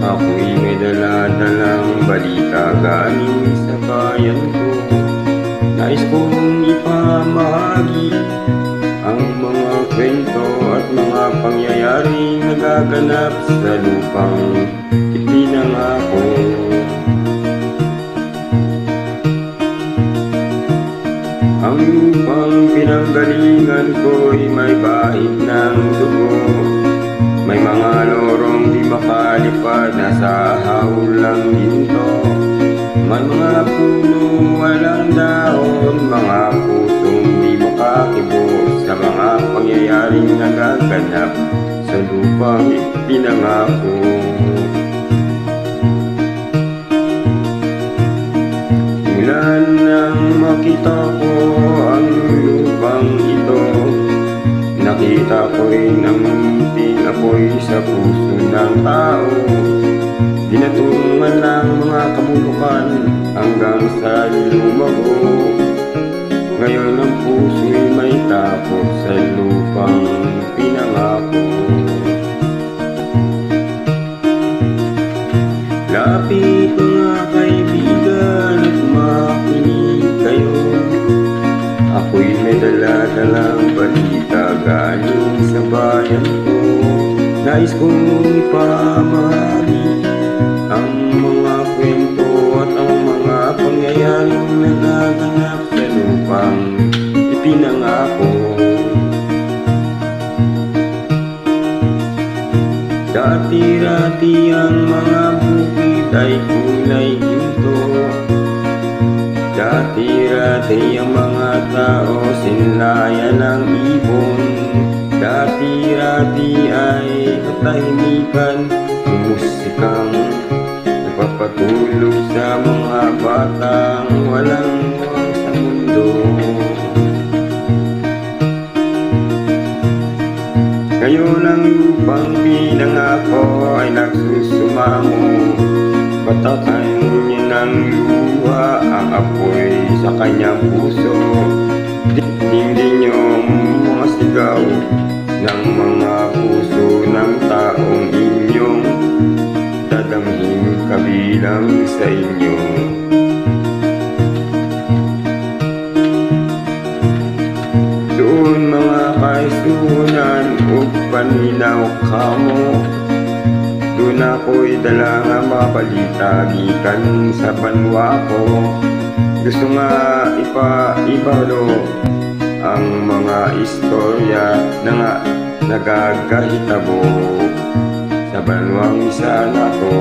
Ako'y may dala-dalang balita galing sa bayan ko. Nais kong ipamahagi ang mga kwento at mga pangyayaring nagaganap sa lupang ipinangako. Ang lupang pinanggalingan ko'y may bahid ng dugo. May mga lorong di makalipad, nasa hawol lang ginto. May mga puno walang dahon, mga pusong di makakibot sa mga pangyayaring nagaganap sa lupang ipinangako. Mula nang makita ko ang lupang ito, nakita ko rin ang munting apoy sa puso ng tao. Dinatungan ng mga kabulukan hanggang sa lumago. Ngayon ang puso'y may takot sa lupang pinangako. Lapit mga kaibigan at makinig kayo. Ako'y may dala-dalang balita galing sa bayan ko. Nais kong ipamahagi ang mga kwento at ang mga pangyayaring nagaganap sa lupang ipinangako. Dati-rati ang mga bukid ay kulay ginto. Dati-rati ang mga tao sinlayan ng ibon. Dati-rati ay katahimikan, musikang nagpapatulog sa mga batang walang muwang sa mundo. Ngayon ang lupang pinangako ay nagsusumamo. Patatayin niya ng luha ang apoy sa kanyang puso. Dingding yung mga sigaw ng mga puso ng taong inyong dadamhin kabilang sa inyo. Doon mga kaisunan upang nilaw kamo. Doon ako'y dala nga mga balita gikan sa banwa ko. Gusto nga ipaibalo ang mga istorya na nga nagagahitabo sa banwang isa na to.